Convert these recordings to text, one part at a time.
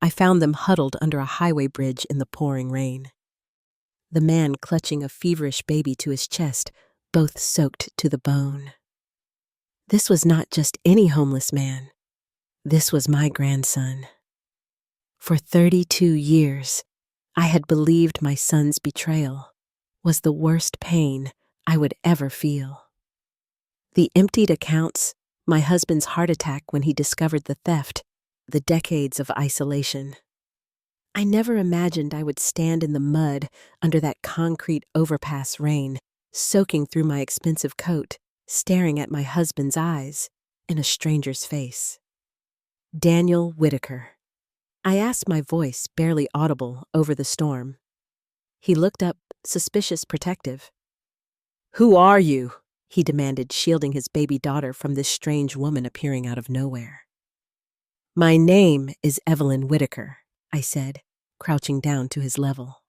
I found them huddled under a highway bridge in the pouring rain. The man clutching a feverish baby to his chest, both soaked to the bone. This was not just any homeless man. This was my grandson. For 32 years, I had believed my son's betrayal was the worst pain I would ever feel. The emptied accounts, my husband's heart attack when he discovered the theft, the decades of isolation. I never imagined I would stand in the mud under that concrete overpass rain, soaking through my expensive coat, staring at my husband's eyes in a stranger's face. Daniel Whitaker. I asked, my voice barely audible over the storm. He looked up, suspicious, protective. "Who are you?" he demanded, shielding his baby daughter from this strange woman appearing out of nowhere. "My name is Evelyn Whitaker," I said, crouching down to his level.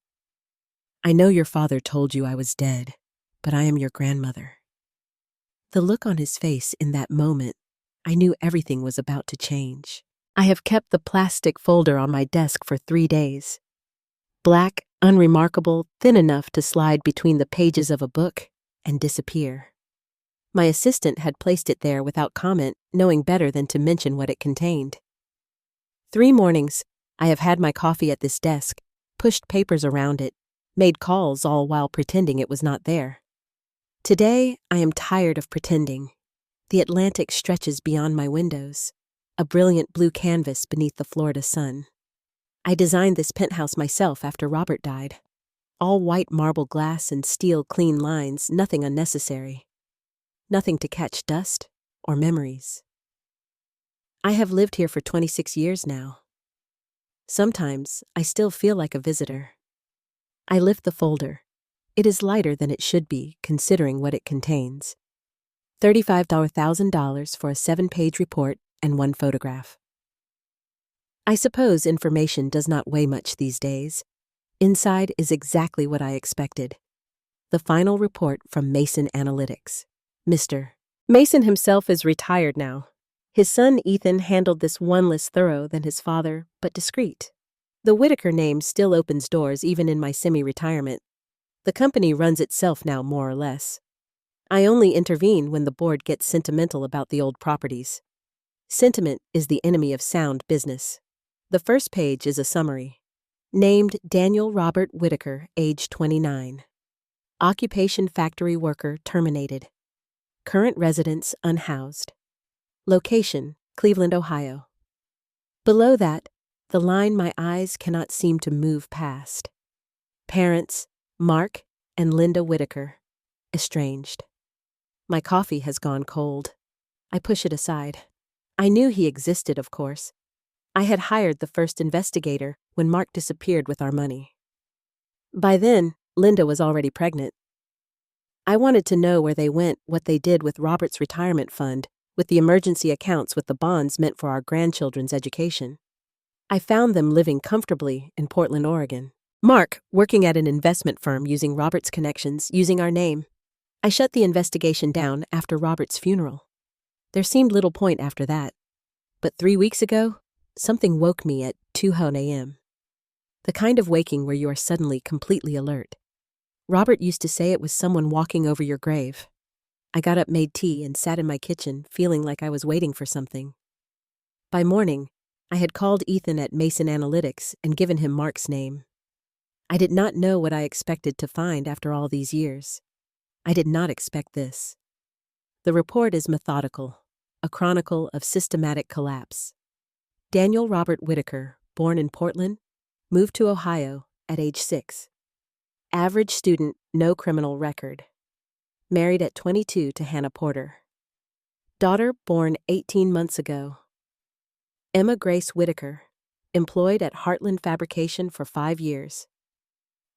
"I know your father told you I was dead, but I am your grandmother." The look on his face in that moment, I knew everything was about to change. I have kept the plastic folder on my desk for 3 days. Black, unremarkable, thin enough to slide between the pages of a book and disappear. My assistant had placed it there without comment, knowing better than to mention what it contained. 3 mornings, I have had my coffee at this desk, pushed papers around it, made calls all while pretending it was not there. Today, I am tired of pretending. The Atlantic stretches beyond my windows, a brilliant blue canvas beneath the Florida sun. I designed this penthouse myself after Robert died. All white marble glass and steel clean lines, nothing unnecessary. Nothing to catch dust or memories. I have lived here for 26 years now. Sometimes I still feel like a visitor. I lift the folder. It is lighter than it should be, considering what it contains. $35,000 for a 7-page report and 1 photograph. I suppose information does not weigh much these days. Inside is exactly what I expected. The final report from Mason Analytics. Mr. Mason himself is retired now. His son Ethan handled this one less thorough than his father, but discreet. The Whitaker name still opens doors even in my semi-retirement. The company runs itself now, more or less. I only intervene when the board gets sentimental about the old properties. Sentiment is the enemy of sound business. The first page is a summary. Named Daniel Robert Whitaker, age 29. Occupation factory worker terminated. Current residence unhoused. Location, Cleveland, Ohio. Below that, the line my eyes cannot seem to move past. Parents, Mark and Linda Whitaker, estranged. My coffee has gone cold. I push it aside. I knew he existed, of course. I had hired the first investigator when Mark disappeared with our money. By then, Linda was already pregnant. I wanted to know where they went, what they did with Robert's retirement fund, with the emergency accounts, with the bonds meant for our grandchildren's education. I found them living comfortably in Portland, Oregon. Mark, working at an investment firm using Robert's connections, using our name. I shut the investigation down after Robert's funeral. There seemed little point after that. But 3 weeks ago, something woke me at 2 a.m. The kind of waking where you are suddenly completely alert. Robert used to say it was someone walking over your grave. I got up, made tea, and sat in my kitchen, feeling like I was waiting for something. By morning, I had called Ethan at Mason Analytics and given him Mark's name. I did not know what I expected to find after all these years. I did not expect this. The report is methodical, a chronicle of systematic collapse. Daniel Robert Whitaker, born in Portland, moved to Ohio at age 6. Average student, no criminal record. Married at 22 to Hannah Porter. Daughter born 18 months ago. Emma Grace Whitaker, employed at Heartland Fabrication for 5 years.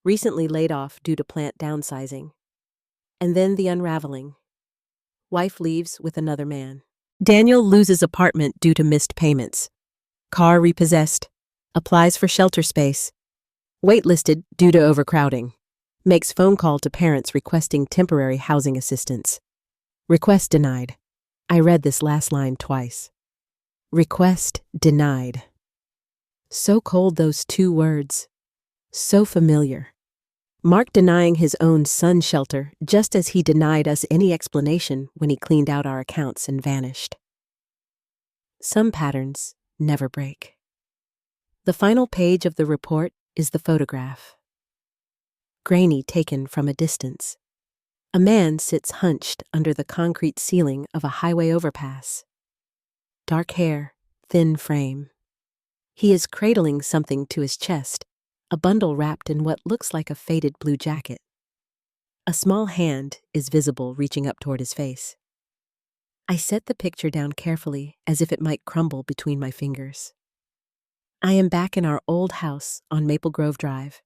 Recently laid off due to plant downsizing. And then the unraveling. Wife leaves with another man. Daniel loses apartment due to missed payments. Car repossessed. Applies for shelter space. Waitlisted due to overcrowding. Makes phone call to parents requesting temporary housing assistance. Request denied. I read this last line twice. Request denied. So cold, those two words. So familiar. Mark denying his own son shelter just as he denied us any explanation when he cleaned out our accounts and vanished. Some patterns never break. The final page of the report is the photograph. Grainy, taken from a distance. A man sits hunched under the concrete ceiling of a highway overpass. Dark hair, thin frame. He is cradling something to his chest, a bundle wrapped in what looks like a faded blue jacket. A small hand is visible reaching up toward his face. I set the picture down carefully as if it might crumble between my fingers. I am back in our old house on Maple Grove Drive.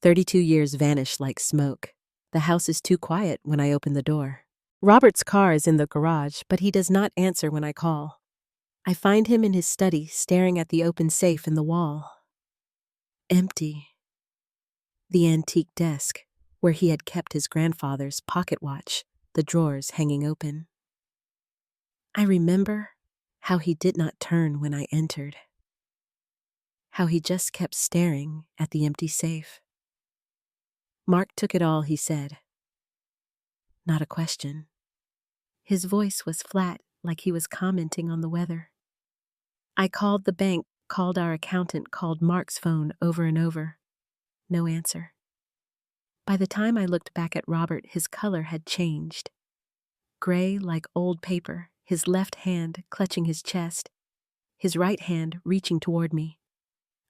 32 years vanish like smoke. The house is too quiet when I open the door. Robert's car is in the garage, but he does not answer when I call. I find him in his study, staring at the open safe in the wall. Empty. The antique desk, where he had kept his grandfather's pocket watch, the drawers hanging open. I remember how he did not turn when I entered. How he just kept staring at the empty safe. Mark took it all, he said. Not a question. His voice was flat, like he was commenting on the weather. I called the bank, called our accountant, called Mark's phone over and over. No answer. By the time I looked back at Robert, his color had changed. Gray like old paper, his left hand clutching his chest, his right hand reaching toward me.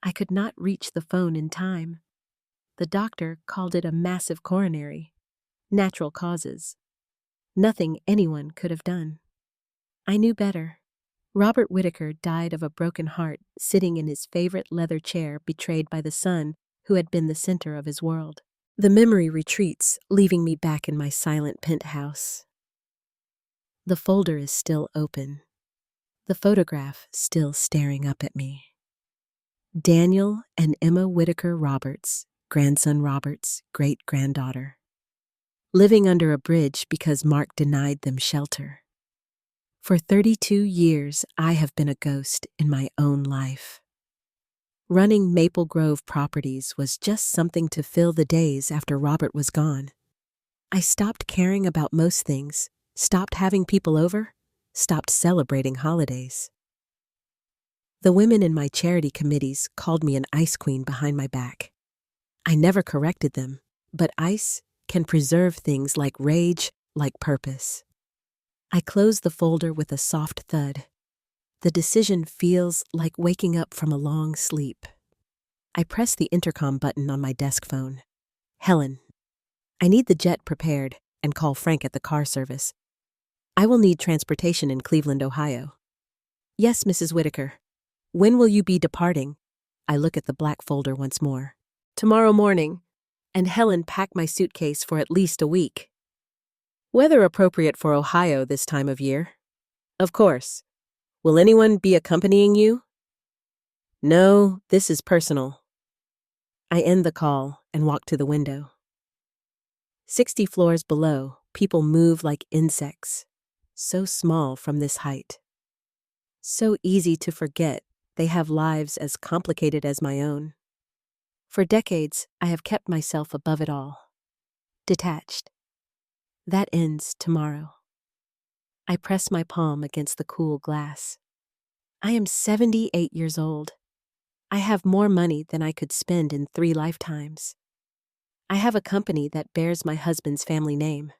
I could not reach the phone in time. The doctor called it a massive coronary. Natural causes. Nothing anyone could have done. I knew better. Robert Whitaker died of a broken heart, sitting in his favorite leather chair, betrayed by the son who had been the center of his world. The memory retreats, leaving me back in my silent penthouse. The folder is still open. The photograph still staring up at me. Daniel and Emma Whitaker Roberts, grandson Roberts, great-granddaughter. Living under a bridge because Mark denied them shelter. For 32 years, I have been a ghost in my own life. Running Maple Grove Properties was just something to fill the days after Robert was gone. I stopped caring about most things, stopped having people over, stopped celebrating holidays. The women in my charity committees called me an ice queen behind my back. I never corrected them, but ice can preserve things like rage, like purpose. I close the folder with a soft thud. The decision feels like waking up from a long sleep. I press the intercom button on my desk phone. Helen. I need the jet prepared and call Frank at the car service. I will need transportation in Cleveland, Ohio. Yes, Mrs. Whitaker. When will you be departing? I look at the black folder once more. Tomorrow morning. And Helen packed my suitcase for at least a week. Weather appropriate for Ohio this time of year. Of course. Will anyone be accompanying you? No, this is personal. I end the call and walk to the window. 60 floors below, people move like insects. So small from this height. So easy to forget they have lives as complicated as my own. For decades, I have kept myself above it all. Detached. That ends tomorrow. I press my palm against the cool glass. I am 78 years old. I have more money than I could spend in 3 lifetimes. I have a company that bears my husband's family name.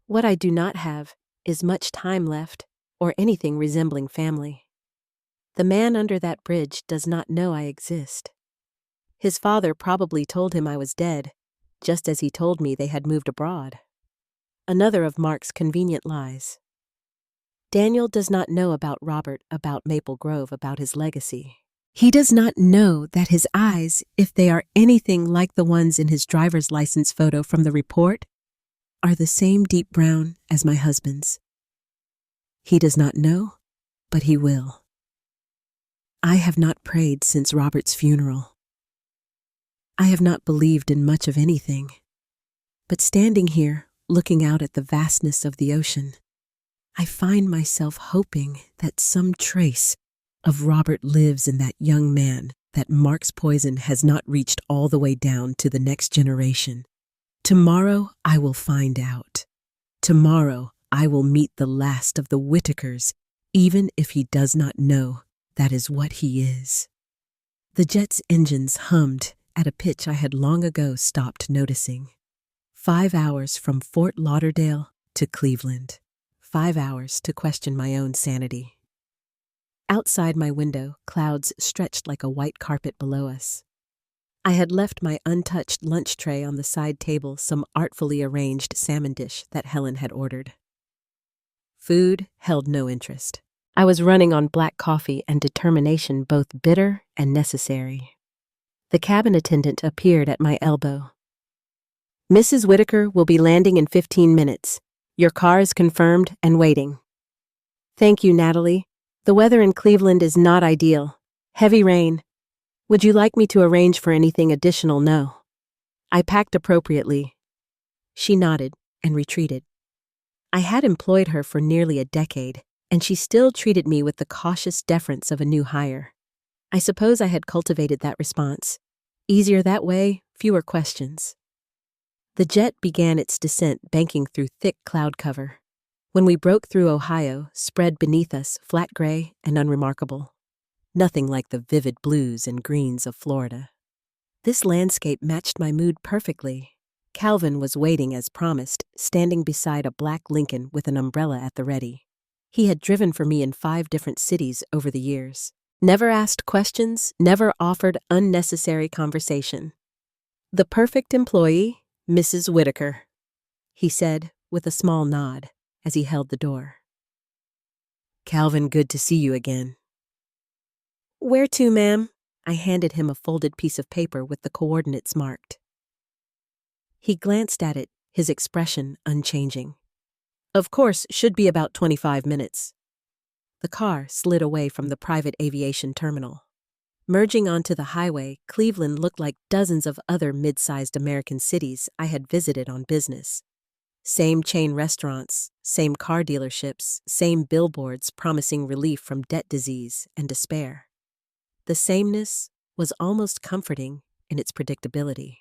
What I do not have is much time left or anything resembling family. The man under that bridge does not know I exist. His father probably told him I was dead, just as he told me they had moved abroad. Another of Mark's convenient lies. Daniel does not know about Robert, about Maple Grove, about his legacy. He does not know that his eyes, if they are anything like the ones in his driver's license photo from the report, are the same deep brown as my husband's. He does not know, but he will. I have not prayed since Robert's funeral. I have not believed in much of anything. But standing here, looking out at the vastness of the ocean, I find myself hoping that some trace, of Robert lives in that young man, that Mark's poison has not reached all the way down to the next generation. Tomorrow I will find out. Tomorrow I will meet the last of the Whitakers, even if he does not know that is what he is. The jet's engines hummed at a pitch I had long ago stopped noticing. 5 hours from Fort Lauderdale to Cleveland. 5 hours to question my own sanity. Outside my window, clouds stretched like a white carpet below us. I had left my untouched lunch tray on the side table, some artfully arranged salmon dish that Helen had ordered. Food held no interest. I was running on black coffee and determination, both bitter and necessary. The cabin attendant appeared at my elbow. "Mrs. Whitaker will be landing in 15 minutes. Your car is confirmed and waiting." "Thank you, Natalie. The weather in Cleveland is not ideal. Heavy rain. Would you like me to arrange for anything additional?" "No." I packed appropriately. She nodded and retreated. I had employed her for nearly a decade, and she still treated me with the cautious deference of a new hire. I suppose I had cultivated that response. Easier that way, fewer questions. The jet began its descent, banking through thick cloud cover. When we broke through Ohio, spread beneath us, flat gray and unremarkable. Nothing like the vivid blues and greens of Florida. This landscape matched my mood perfectly. Calvin was waiting as promised, standing beside a black Lincoln with an umbrella at the ready. He had driven for me in 5 different cities over the years. Never asked questions, never offered unnecessary conversation. "The perfect employee, Mrs. Whitaker," he said with a small nod as he held the door. "Calvin, good to see you again." "Where to, ma'am?" I handed him a folded piece of paper with the coordinates marked. He glanced at it, his expression unchanging. "Of course, should be about 25 minutes. The car slid away from the private aviation terminal. Merging onto the highway, Cleveland looked like dozens of other mid-sized American cities I had visited on business. Same chain restaurants, same car dealerships, same billboards promising relief from debt disease and despair. The sameness was almost comforting in its predictability.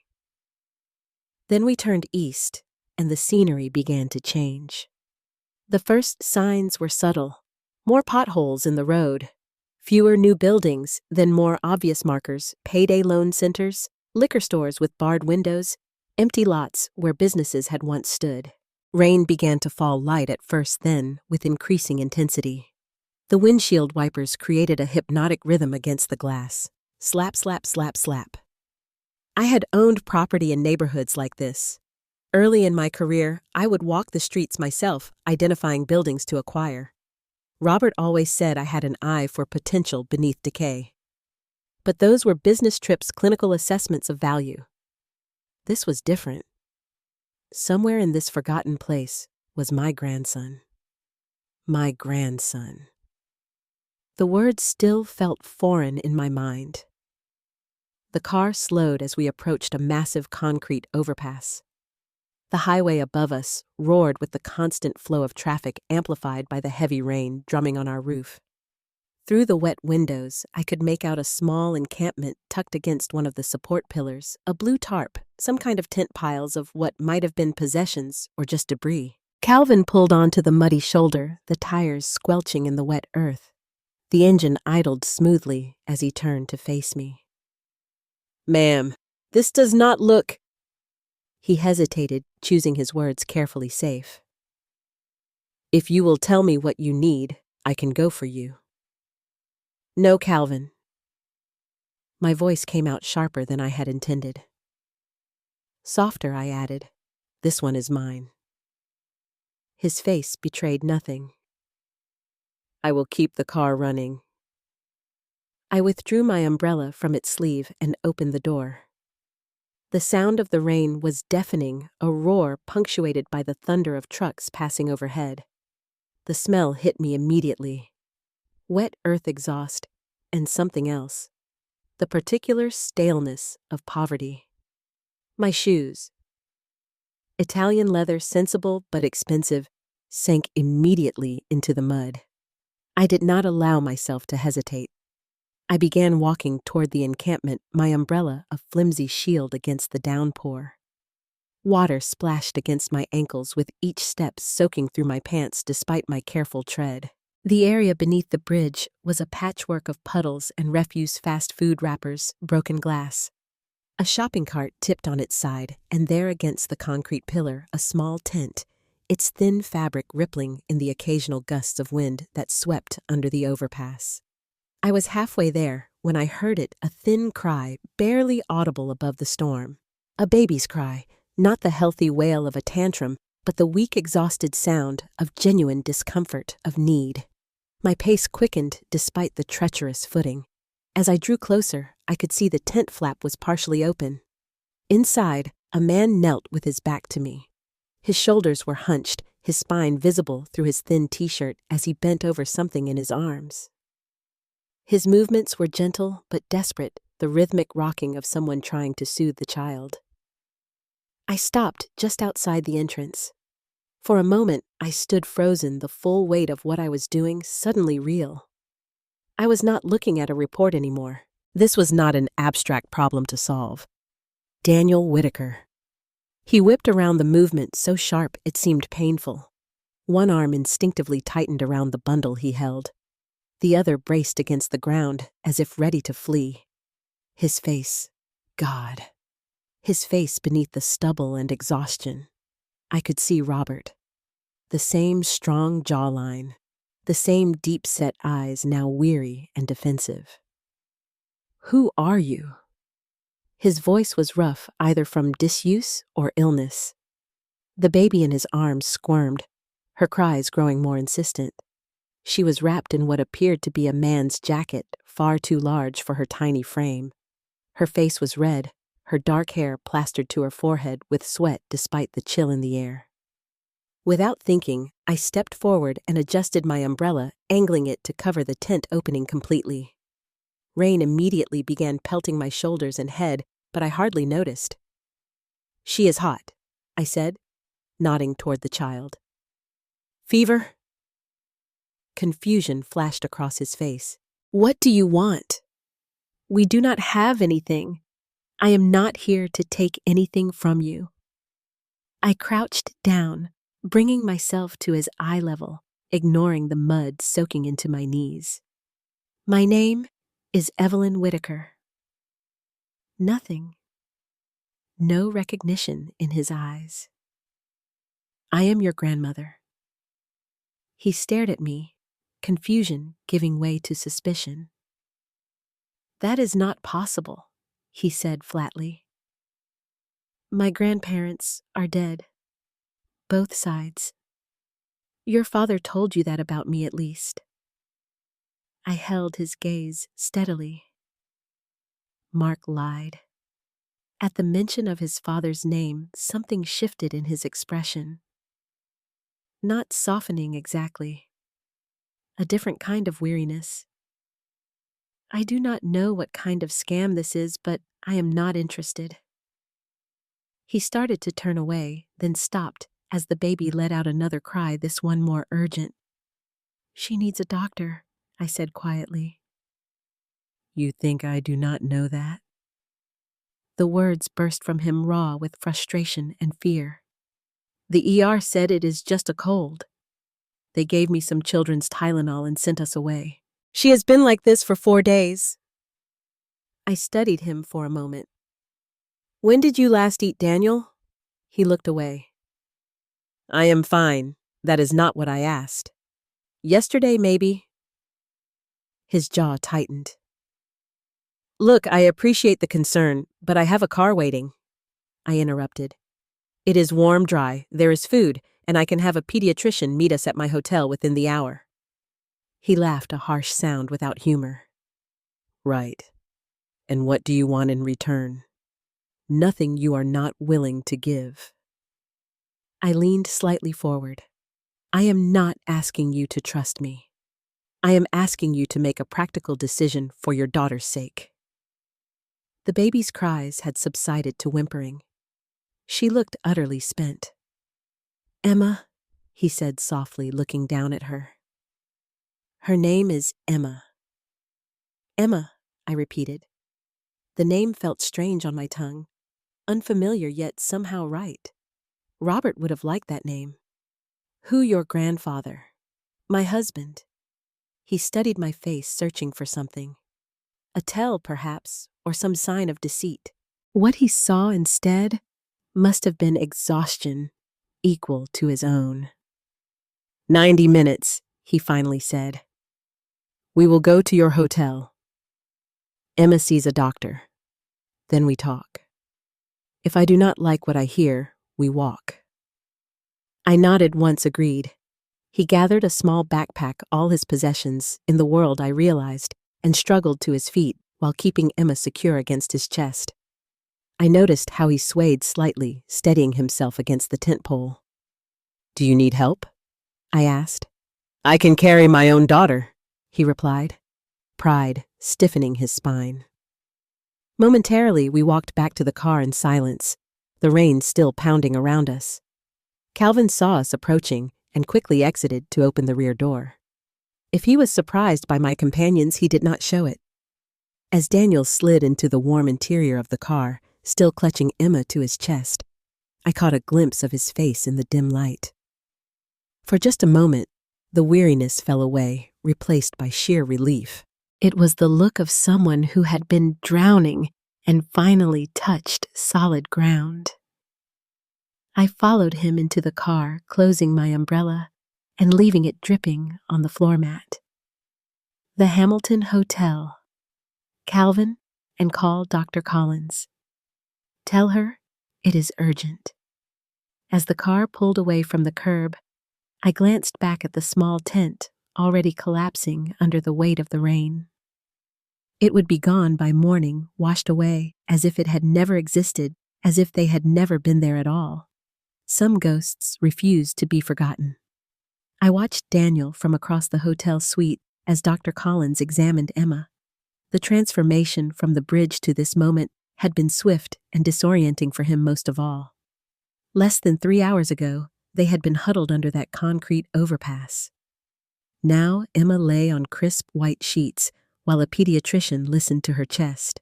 Then we turned east, and the scenery began to change. The first signs were subtle. More potholes in the road. Fewer new buildings, then more obvious markers, payday loan centers, liquor stores with barred windows, empty lots where businesses had once stood. Rain began to fall light at first, then with increasing intensity. The windshield wipers created a hypnotic rhythm against the glass. Slap, slap, slap, slap. I had owned property in neighborhoods like this. Early in my career, I would walk the streets myself, identifying buildings to acquire. Robert always said I had an eye for potential beneath decay. But those were business trips' clinical assessments of value. This was different. Somewhere in this forgotten place was my grandson. My grandson. The words still felt foreign in my mind. The car slowed as we approached a massive concrete overpass. The highway above us roared with the constant flow of traffic amplified by the heavy rain drumming on our roof. Through the wet windows, I could make out a small encampment tucked against one of the support pillars, a blue tarp, some kind of tent piles of what might have been possessions or just debris. Calvin pulled onto the muddy shoulder, the tires squelching in the wet earth. The engine idled smoothly as he turned to face me. "Ma'am, this does not look—" He hesitated, choosing his words carefully safe. "If you will tell me what you need, I can go for you." "No, Calvin." My voice came out sharper than I had intended. Softer, I added, "This one is mine." His face betrayed nothing. "I will keep the car running." I withdrew my umbrella from its sleeve and opened the door. The sound of the rain was deafening, a roar punctuated by the thunder of trucks passing overhead. The smell hit me immediately. Wet earth exhaust, and something else. The particular staleness of poverty. My shoes. Italian leather, sensible but expensive, sank immediately into the mud. I did not allow myself to hesitate. I began walking toward the encampment, my umbrella a flimsy shield against the downpour. Water splashed against my ankles with each step soaking through my pants despite my careful tread. The area beneath the bridge was a patchwork of puddles and refuse fast food wrappers, broken glass. A shopping cart tipped on its side, and there against the concrete pillar, a small tent, its thin fabric rippling in the occasional gusts of wind that swept under the overpass. I was halfway there when I heard it, a thin cry, barely audible above the storm. A baby's cry, not the healthy wail of a tantrum, but the weak, exhausted sound of genuine discomfort, of need. My pace quickened despite the treacherous footing. As I drew closer, I could see the tent flap was partially open. Inside, a man knelt with his back to me. His shoulders were hunched, his spine visible through his thin t-shirt as he bent over something in his arms. His movements were gentle but desperate, the rhythmic rocking of someone trying to soothe the child. I stopped just outside the entrance. For a moment, I stood frozen, the full weight of what I was doing suddenly real. I was not looking at a report anymore. This was not an abstract problem to solve. Daniel Whitaker. He whipped around the movement so sharp it seemed painful. One arm instinctively tightened around the bundle he held. The other braced against the ground as if ready to flee. His face, God. His face beneath the stubble and exhaustion. I could see Robert. The same strong jawline. The same deep-set eyes, now weary and defensive. "Who are you?" His voice was rough, either from disuse or illness. The baby in his arms squirmed, her cries growing more insistent. She was wrapped in what appeared to be a man's jacket, far too large for her tiny frame. Her face was red, her dark hair plastered to her forehead with sweat despite the chill in the air. Without thinking, I stepped forward and adjusted my umbrella, angling it to cover the tent opening completely. Rain immediately began pelting my shoulders and head, but I hardly noticed. "She is hot," I said, nodding toward the child. "Fever?" Confusion flashed across his face. "What do you want?" "We do not have anything. I am not here to take anything from you." I crouched down, bringing myself to his eye level, ignoring the mud soaking into my knees. "My name is Evelyn Whitaker." Nothing. No recognition in his eyes. "I am your grandmother." He stared at me, confusion giving way to suspicion. "That is not possible," he said flatly. "My grandparents are dead. Both sides. Your father told you that about me at least." I held his gaze steadily. Mark lied. At the mention of his father's name, something shifted in his expression. Not softening exactly. A different kind of weariness. "I do not know what kind of scam this is, but I am not interested." He started to turn away, then stopped as the baby let out another cry, this one more urgent. "She needs a doctor," I said quietly. "You think I do not know that?" The words burst from him raw with frustration and fear. "The ER said it is just a cold. They gave me some children's Tylenol and sent us away. She has been like this for 4 days." I studied him for a moment. "When did you last eat, Daniel?" He looked away. "I am fine. That is not what I asked. Yesterday, maybe." His jaw tightened. "Look, I appreciate the concern, but I have a car waiting." I interrupted. "It is warm, dry, there is food, and I can have a pediatrician meet us at my hotel within the hour." He laughed, a harsh sound without humor. "Right. And what do you want in return?" "Nothing you are not willing to give." I leaned slightly forward. "I am not asking you to trust me. I am asking you to make a practical decision for your daughter's sake." The baby's cries had subsided to whimpering. She looked utterly spent. "Emma," he said softly, looking down at her. Her name is Emma. Emma, I repeated. The name felt strange on my tongue, unfamiliar yet somehow right. Robert would have liked that name. Who your grandfather? My husband. He studied my face, searching for something. A tell, perhaps, or some sign of deceit. What he saw instead must have been exhaustion equal to his own. 90 minutes, he finally said. We will go to your hotel. Emma sees a doctor. Then we talk. If I do not like what I hear, we walk. I nodded once, agreed. He gathered a small backpack, all his possessions, in the world I realized, and struggled to his feet while keeping Emma secure against his chest. I noticed how he swayed slightly, steadying himself against the tent pole. Do you need help? I asked. I can carry my own daughter, he replied, pride stiffening his spine. Momentarily, we walked back to the car in silence, the rain still pounding around us. Calvin saw us approaching and quickly exited to open the rear door. If he was surprised by my companions, he did not show it. As Daniel slid into the warm interior of the car, still clutching Emma to his chest, I caught a glimpse of his face in the dim light. For just a moment, the weariness fell away, replaced by sheer relief. It was the look of someone who had been drowning and finally touched solid ground. I followed him into the car, closing my umbrella and leaving it dripping on the floor mat. The Hamilton Hotel. Calvin, and call Dr. Collins. Tell her it is urgent. As the car pulled away from the curb, I glanced back at the small tent, already collapsing under the weight of the rain. It would be gone by morning, washed away, as if it had never existed, as if they had never been there at all. Some ghosts refused to be forgotten. I watched Daniel from across the hotel suite as Dr. Collins examined Emma. The transformation from the bridge to this moment had been swift and disorienting for him most of all. Less than 3 hours ago, they had been huddled under that concrete overpass. Now Emma lay on crisp white sheets while a pediatrician listened to her chest.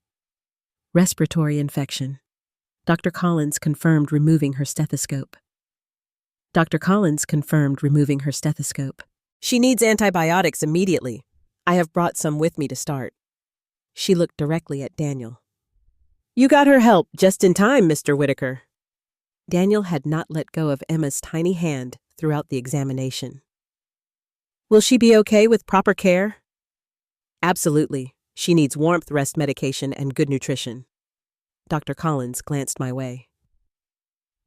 Respiratory infection. Dr. Collins confirmed, removing her stethoscope. She needs antibiotics immediately. I have brought some with me to start. She looked directly at Daniel. You got her help just in time, Mr. Whitaker. Daniel had not let go of Emma's tiny hand throughout the examination. Will she be okay with proper care? Absolutely. She needs warmth, rest medication, and good nutrition. Dr. Collins glanced my way.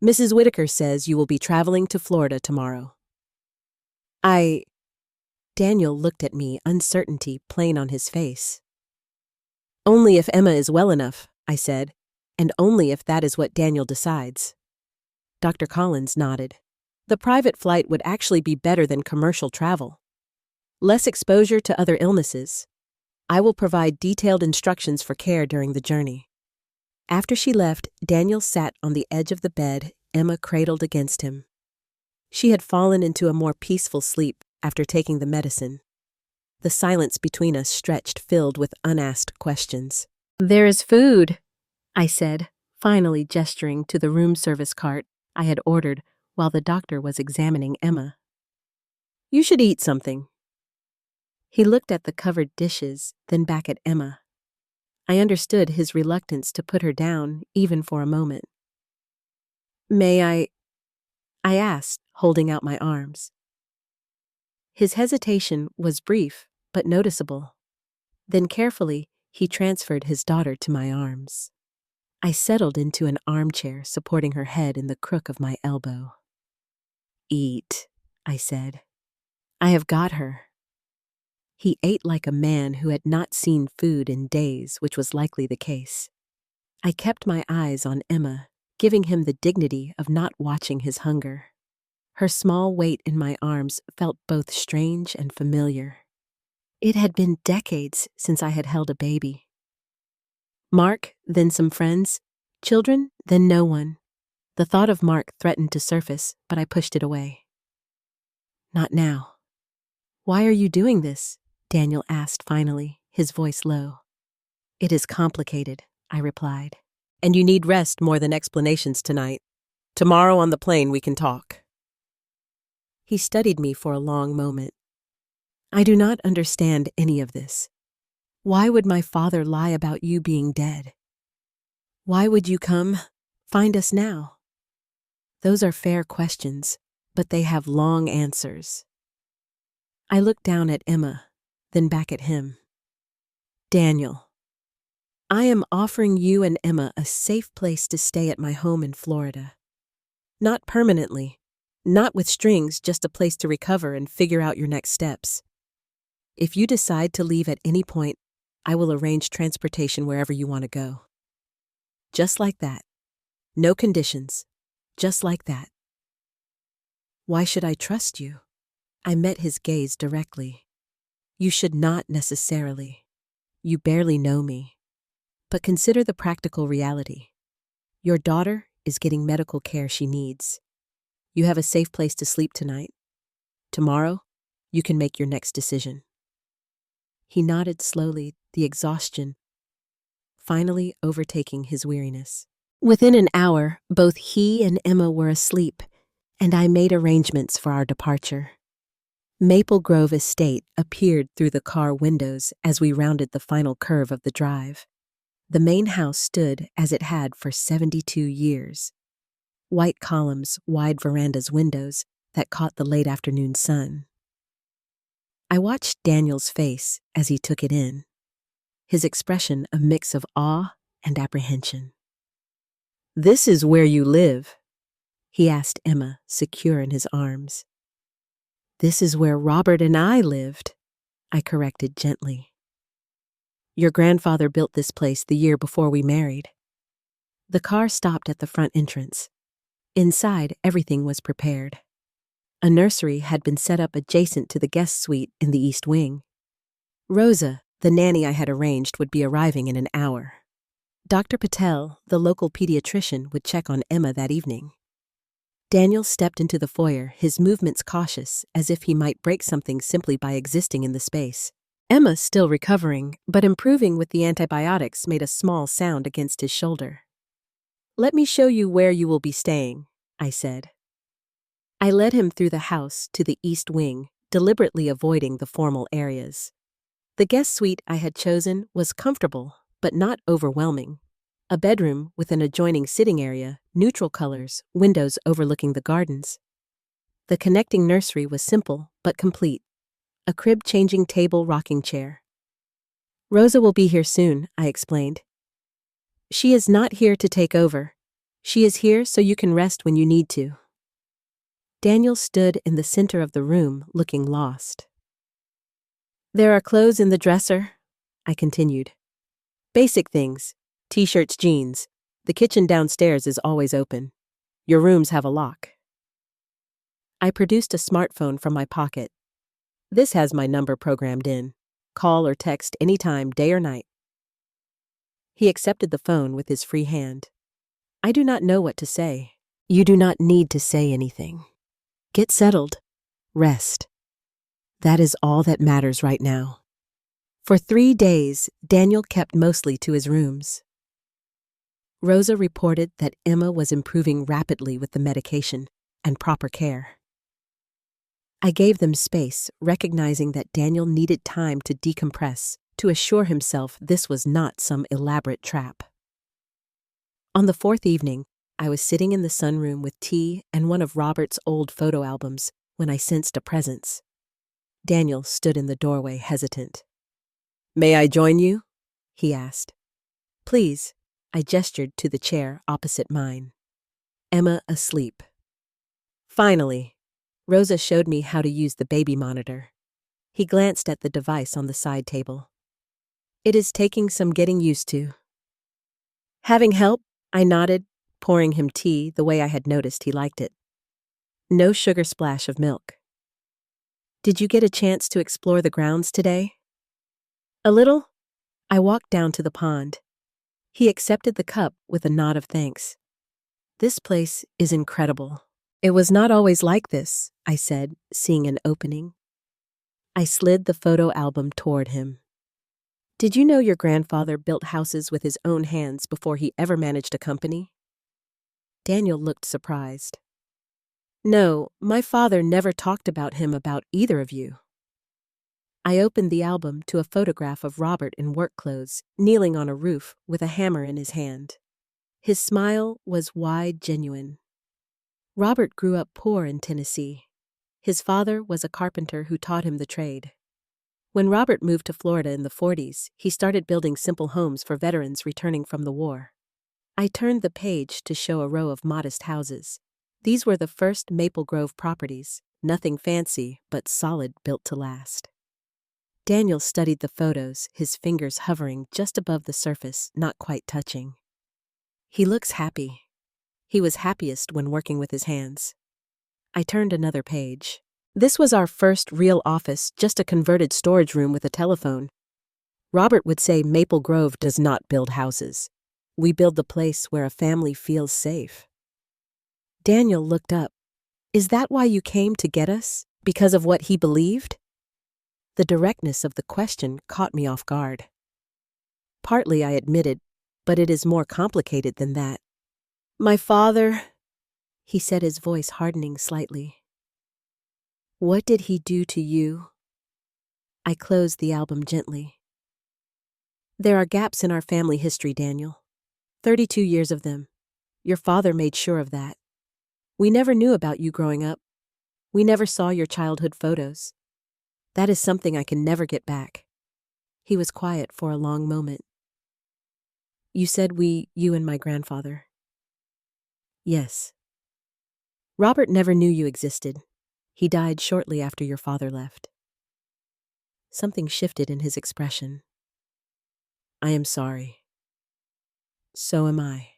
Mrs. Whitaker says you will be traveling to Florida tomorrow. Daniel looked at me, uncertainty plain on his face. Only if Emma is well enough, I said, and only if that is what Daniel decides. Dr. Collins nodded. The private flight would actually be better than commercial travel. Less exposure to other illnesses. I will provide detailed instructions for care during the journey. After she left, Daniel sat on the edge of the bed, Emma cradled against him. She had fallen into a more peaceful sleep after taking the medicine. The silence between us stretched, filled with unasked questions. There is food, I said, finally gesturing to the room service cart I had ordered while the doctor was examining Emma. You should eat something. He looked at the covered dishes, then back at Emma. I understood his reluctance to put her down, even for a moment. May I asked, holding out my arms. His hesitation was brief, but noticeable. Then carefully, he transferred his daughter to my arms. I settled into an armchair, supporting her head in the crook of my elbow. Eat, I said. I have got her. He ate like a man who had not seen food in days, which was likely the case. I kept my eyes on Emma, giving him the dignity of not watching his hunger. Her small weight in my arms felt both strange and familiar. It had been decades since I had held a baby. Mark, then some friends. Children, then no one. The thought of Mark threatened to surface, but I pushed it away. Not now. Why are you doing this? Daniel asked finally, his voice low. It is complicated, I replied. And you need rest more than explanations tonight. Tomorrow on the plane we can talk. He studied me for a long moment. I do not understand any of this. Why would my father lie about you being dead? Why would you come find us now? Those are fair questions, but they have long answers. I looked down at Emma, then back at him. Daniel, I am offering you and Emma a safe place to stay at my home in Florida. Not permanently, not with strings, just a place to recover and figure out your next steps. If you decide to leave at any point, I will arrange transportation wherever you want to go. Just like that. No conditions. Just like that. Why should I trust you? I met his gaze directly. You should not necessarily. You barely know me. But consider the practical reality. Your daughter is getting medical care she needs. You have a safe place to sleep tonight. Tomorrow, you can make your next decision. He nodded slowly, the exhaustion finally overtaking his weariness. Within an hour, both he and Emma were asleep, and I made arrangements for our departure. Maple Grove Estate appeared through the car windows as we rounded the final curve of the drive. The main house stood as it had for 72 years. White columns, wide verandas, windows that caught the late afternoon sun. I watched Daniel's face as he took it in, his expression a mix of awe and apprehension. This is where you live? He asked Emma, secure in his arms. This is where Robert and I lived, I corrected gently. Your grandfather built this place the year before we married. The car stopped at the front entrance. Inside, everything was prepared. A nursery had been set up adjacent to the guest suite in the east wing. Rosa, the nanny I had arranged, would be arriving in an hour. Dr. Patel, the local pediatrician, would check on Emma that evening. Daniel stepped into the foyer, his movements cautious, as if he might break something simply by existing in the space. Emma, still recovering, but improving with the antibiotics, made a small sound against his shoulder. Let me show you where you will be staying, I said. I led him through the house to the east wing, deliberately avoiding the formal areas. The guest suite I had chosen was comfortable, but not overwhelming. A bedroom with an adjoining sitting area, neutral colors, windows overlooking the gardens. The connecting nursery was simple but complete. A crib-changing table, rocking chair. Rosa will be here soon, I explained. She is not here to take over. She is here so you can rest when you need to. Daniel stood in the center of the room, looking lost. There are clothes in the dresser, I continued. Basic things, t-shirts, jeans. The kitchen downstairs is always open. Your rooms have a lock. I produced a smartphone from my pocket. This has my number programmed in. Call or text anytime, day or night. He accepted the phone with his free hand. I do not know what to say. You do not need to say anything. Get settled. Rest. That is all that matters right now. For 3 days, Daniel kept mostly to his rooms. Rosa reported that Emma was improving rapidly with the medication and proper care. I gave them space, recognizing that Daniel needed time to decompress, to assure himself this was not some elaborate trap. On the 4th evening, I was sitting in the sunroom with tea and one of Robert's old photo albums when I sensed a presence. Daniel stood in the doorway, hesitant. May I join you? He asked. Please, I gestured to the chair opposite mine. Emma asleep. Finally, Rosa showed me how to use the baby monitor. He glanced at the device on the side table. It is taking some getting used to. Having help? I nodded, pouring him tea the way I had noticed he liked it. No sugar splash of milk. Did you get a chance to explore the grounds today? A little. I walked down to the pond. He accepted the cup with a nod of thanks. This place is incredible. It was not always like this, I said, seeing an opening. I slid the photo album toward him. Did you know your grandfather built houses with his own hands before he ever managed a company? Daniel looked surprised. No, my father never talked about him about either of you. I opened the album to a photograph of Robert in work clothes, kneeling on a roof with a hammer in his hand. His smile was wide, genuine. Robert grew up poor in Tennessee. His father was a carpenter who taught him the trade. When Robert moved to Florida in the 40s, he started building simple homes for veterans returning from the war. I turned the page to show a row of modest houses. These were the first Maple Grove properties, nothing fancy, but solid, built to last. Daniel studied the photos, his fingers hovering just above the surface, not quite touching. He looks happy. He was happiest when working with his hands. I turned another page. This was our first real office, just a converted storage room with a telephone. Robert would say Maple Grove does not build houses. We build the place where a family feels safe. Daniel looked up. Is that why you came to get us? Because of what he believed? The directness of the question caught me off guard. Partly, I admitted, but it is more complicated than that. My father, he said, his voice hardening slightly. What did he do to you? I closed the album gently. There are gaps in our family history, Daniel. 32 years of them. Your father made sure of that. We never knew about you growing up. We never saw your childhood photos. That is something I can never get back. He was quiet for a long moment. You said you and my grandfather. Yes. Robert never knew you existed. He died shortly after your father left. Something shifted in his expression. I am sorry. So am I.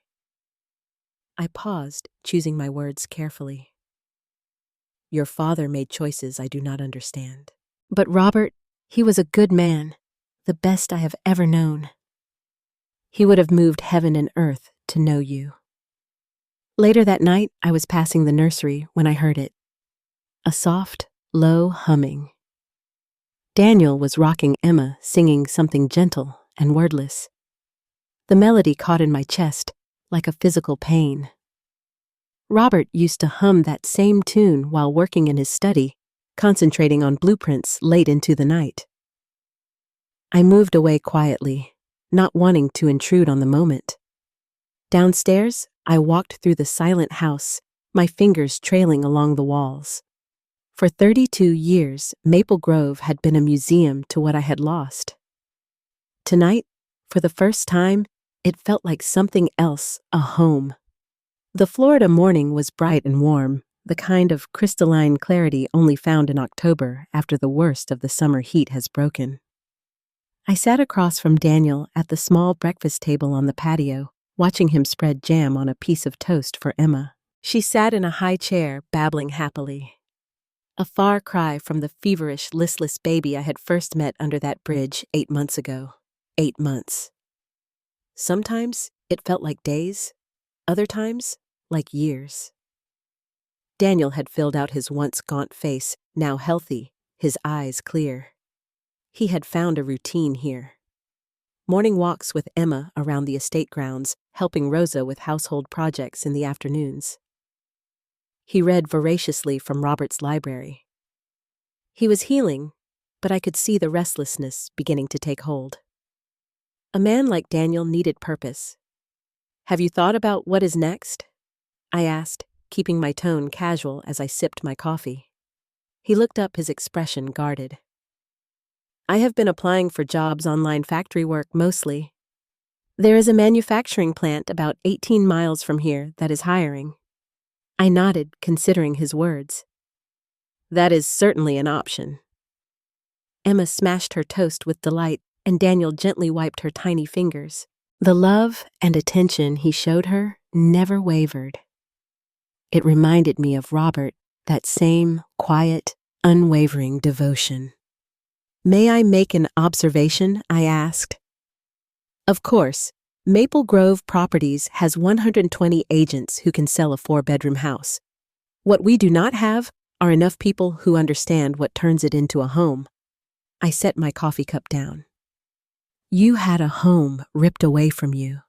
I paused, choosing my words carefully. Your father made choices I do not understand. But Robert, he was a good man, the best I have ever known. He would have moved heaven and earth to know you. Later that night, I was passing the nursery when I heard it. A soft, low humming. Daniel was rocking Emma, singing something gentle and wordless. The melody caught in my chest like a physical pain. Robert used to hum that same tune while working in his study, concentrating on blueprints late into the night. I moved away quietly, not wanting to intrude on the moment. Downstairs, I walked through the silent house, my fingers trailing along the walls. For 32 years, Maple Grove had been a museum to what I had lost. Tonight, for the first time, it felt like something else, a home. The Florida morning was bright and warm, the kind of crystalline clarity only found in October after the worst of the summer heat has broken. I sat across from Daniel at the small breakfast table on the patio, watching him spread jam on a piece of toast for Emma. She sat in a high chair, babbling happily. A far cry from the feverish, listless baby I had first met under that bridge 8 months ago. 8 months. Sometimes it felt like days, other times like years. Daniel had filled out his once gaunt face, now healthy, his eyes clear. He had found a routine here. Morning walks with Emma around the estate grounds, helping Rosa with household projects in the afternoons. He read voraciously from Robert's library. He was healing, but I could see the restlessness beginning to take hold. A man like Daniel needed purpose. Have you thought about what is next? I asked, keeping my tone casual as I sipped my coffee. He looked up, his expression guarded. I have been applying for jobs, online factory work mostly. There is a manufacturing plant about 18 miles from here that is hiring. I nodded, considering his words. That is certainly an option. Emma smashed her toast with delight, and Daniel gently wiped her tiny fingers. The love and attention he showed her never wavered. It reminded me of Robert, that same quiet, unwavering devotion. May I make an observation? I asked. Of course. Maple Grove Properties has 120 agents who can sell a 4-bedroom house. What we do not have are enough people who understand what turns it into a home. I set my coffee cup down. You had a home ripped away from you.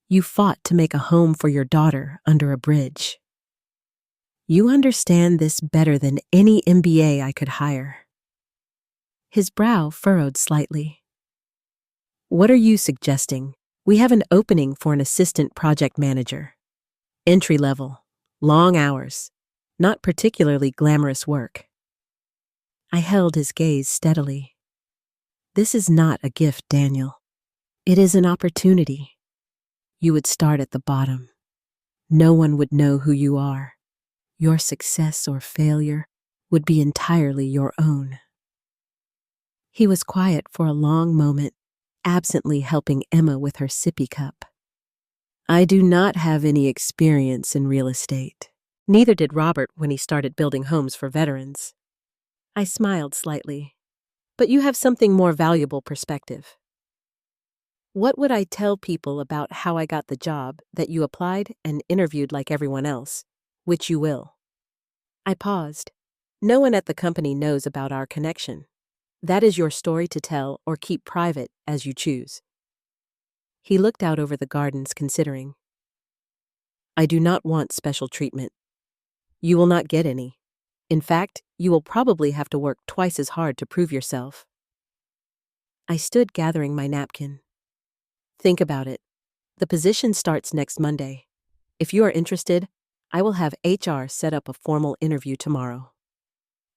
You fought to make a home for your daughter under a bridge. You understand this better than any MBA I could hire. His brow furrowed slightly. What are you suggesting? We have an opening for an assistant project manager. Entry level, long hours, not particularly glamorous work. I held his gaze steadily. This is not a gift, Daniel. It is an opportunity. You would start at the bottom. No one would know who you are. Your success or failure would be entirely your own. He was quiet for a long moment, absently helping Emma with her sippy cup. I do not have any experience in real estate. Neither did Robert when he started building homes for veterans. I smiled slightly. But you have something more valuable perspective. What would I tell people about how I got the job that you applied and interviewed like everyone else, which you will? I paused. No one at the company knows about our connection. That is your story to tell or keep private as you choose. He looked out over the gardens, considering. I do not want special treatment. You will not get any. In fact, you will probably have to work twice as hard to prove yourself. I stood gathering my napkin. Think about it. The position starts next Monday. If you are interested, I will have HR set up a formal interview tomorrow.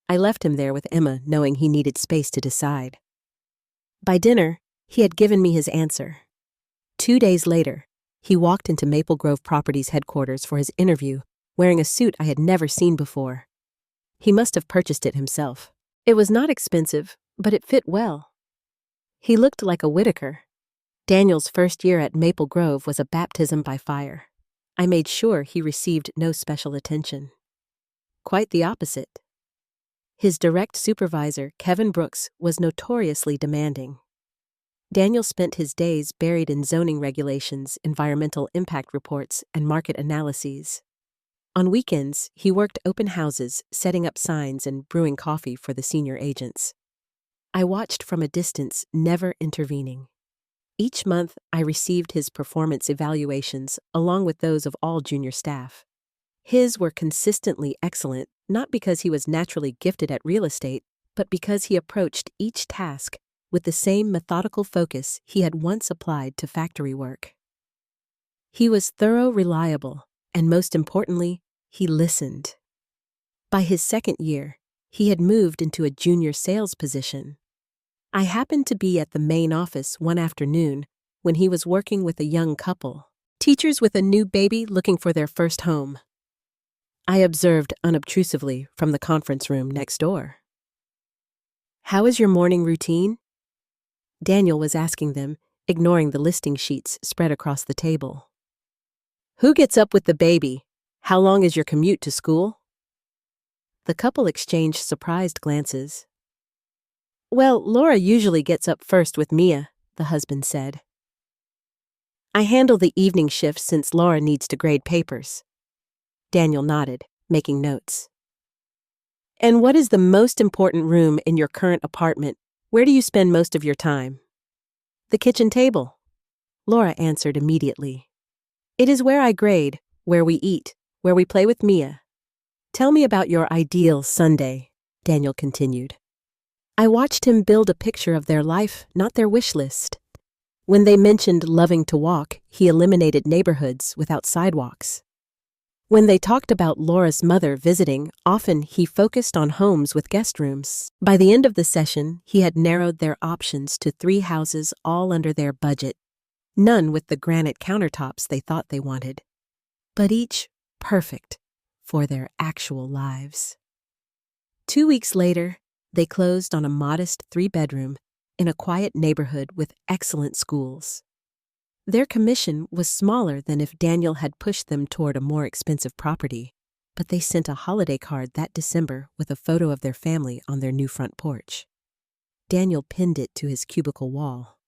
I left him there with Emma, knowing he needed space to decide. By dinner, he had given me his answer. 2 days later, he walked into Maple Grove Properties headquarters for his interview, wearing a suit I had never seen before. He must have purchased it himself. It was not expensive, but it fit well. He looked like a Whitaker. Daniel's first year at Maple Grove was a baptism by fire. I made sure he received no special attention. Quite the opposite. His direct supervisor, Kevin Brooks, was notoriously demanding. Daniel spent his days buried in zoning regulations, environmental impact reports, and market analyses. On weekends, he worked open houses, setting up signs and brewing coffee for the senior agents. I watched from a distance, never intervening. Each month, I received his performance evaluations along with those of all junior staff. His were consistently excellent, not because he was naturally gifted at real estate, but because he approached each task with the same methodical focus he had once applied to factory work. He was thorough, reliable, and most importantly, he listened. By his second year, he had moved into a junior sales position. I happened to be at the main office one afternoon when he was working with a young couple, teachers with a new baby looking for their first home. I observed unobtrusively from the conference room next door. How is your morning routine? Daniel was asking them, ignoring the listing sheets spread across the table. Who gets up with the baby? How long is your commute to school? The couple exchanged surprised glances. Well, Laura usually gets up first with Mia, the husband said. I handle the evening shift since Laura needs to grade papers. Daniel nodded, making notes. And what is the most important room in your current apartment? Where do you spend most of your time? The kitchen table. Laura answered immediately. It is where I grade, where we eat, where we play with Mia. Tell me about your ideal Sunday, Daniel continued. I watched him build a picture of their life, not their wish list. When they mentioned loving to walk, he eliminated neighborhoods without sidewalks. When they talked about Laura's mother visiting, often he focused on homes with guest rooms. By the end of the session, he had narrowed their options to 3 houses all under their budget, none with the granite countertops they thought they wanted, but each perfect for their actual lives. 2 weeks later, they closed on a modest 3-bedroom in a quiet neighborhood with excellent schools. Their commission was smaller than if Daniel had pushed them toward a more expensive property, but they sent a holiday card that December with a photo of their family on their new front porch. Daniel pinned it to his cubicle wall.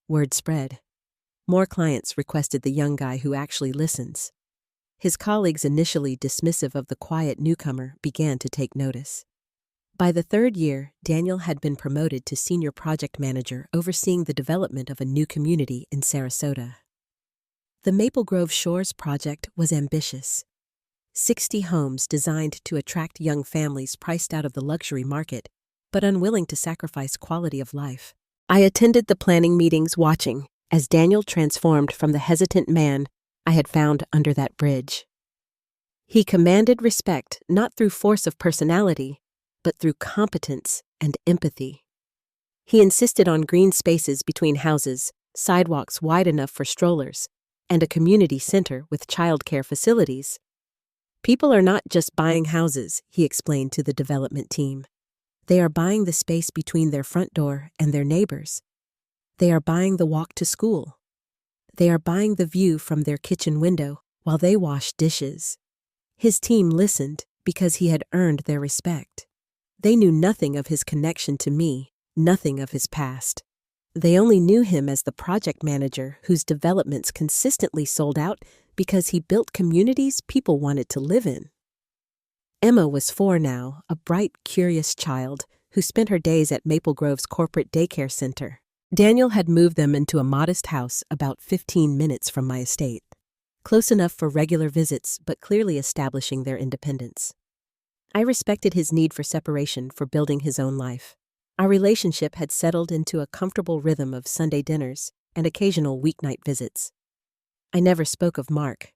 Word spread. More clients requested the young guy who actually listens. His colleagues, initially dismissive of the quiet newcomer, began to take notice. By the third year, Daniel had been promoted to senior project manager overseeing the development of a new community in Sarasota. The Maple Grove Shores project was ambitious. 60 homes designed to attract young families priced out of the luxury market, but unwilling to sacrifice quality of life. I attended the planning meetings watching as Daniel transformed from the hesitant man I had found under that bridge. He commanded respect not through force of personality, but through competence and empathy. He insisted on green spaces between houses, sidewalks wide enough for strollers, and a community center with childcare facilities. People are not just buying houses, he explained to the development team. They are buying the space between their front door and their neighbors. They are buying the walk to school. They are buying the view from their kitchen window while they wash dishes. His team listened because he had earned their respect. They knew nothing of his connection to me, nothing of his past. They only knew him as the project manager whose developments consistently sold out because he built communities people wanted to live in. Emma was 4 now, a bright, curious child who spent her days at Maple Grove's corporate daycare center. Daniel had moved them into a modest house about 15 minutes from my estate, close enough for regular visits but clearly establishing their independence. I respected his need for separation for building his own life. Our relationship had settled into a comfortable rhythm of Sunday dinners and occasional weeknight visits. I never spoke of Mark.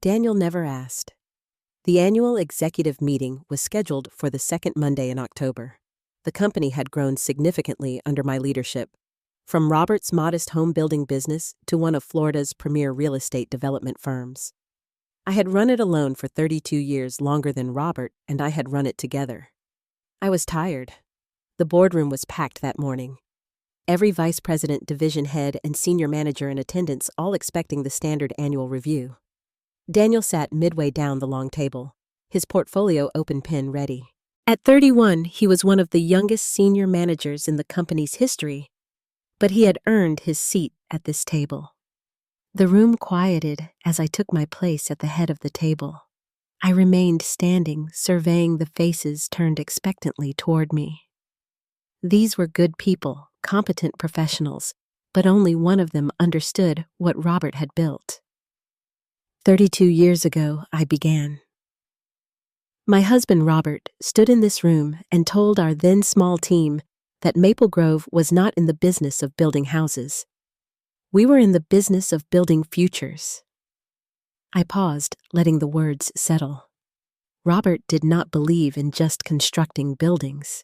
Daniel never asked. The annual executive meeting was scheduled for the second Monday in October. The company had grown significantly under my leadership, from Robert's modest home building business to one of Florida's premier real estate development firms. I had run it alone for 32 years, longer than Robert and I had run it together. I was tired. The boardroom was packed that morning. Every vice president, division head, and senior manager in attendance, all expecting the standard annual review. Daniel sat midway down the long table, his portfolio open pen ready. At 31, he was one of the youngest senior managers in the company's history, but he had earned his seat at this table. The room quieted as I took my place at the head of the table. I remained standing, surveying the faces turned expectantly toward me. These were good people, competent professionals, but only one of them understood what Robert had built. 32 years ago, I began. My husband Robert stood in this room and told our then small team that Maple Grove was not in the business of building houses. We were in the business of building futures. I paused, letting the words settle. Robert did not believe in just constructing buildings.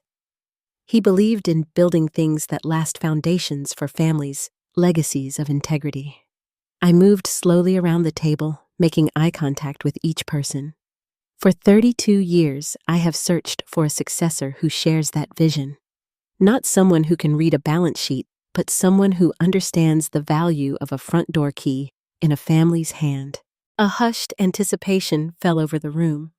He believed in building things that last, foundations for families, legacies of integrity. I moved slowly around the table, making eye contact with each person. For 32 years, I have searched for a successor who shares that vision. Not someone who can read a balance sheet, but someone who understands the value of a front door key in a family's hand. A hushed anticipation fell over the room.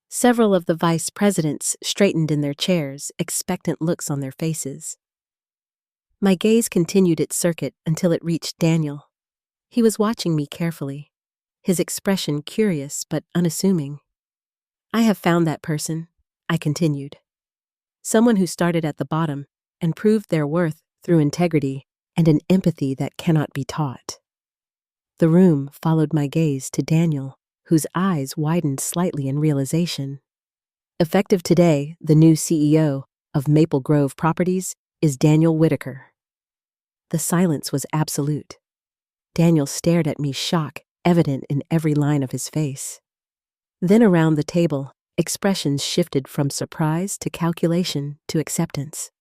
Several of the vice presidents straightened in their chairs, expectant looks on their faces. My gaze continued its circuit until it reached Daniel. He was watching me carefully, his expression curious but unassuming. I have found that person, I continued. Someone who started at the bottom and proved their worth through integrity and an empathy that cannot be taught. The room followed my gaze to Daniel, whose eyes widened slightly in realization. Effective today, the new CEO of Maple Grove Properties is Daniel Whitaker. The silence was absolute. Daniel stared at me, shock evident in every line of his face. Then around the table, expressions shifted from surprise to calculation to acceptance.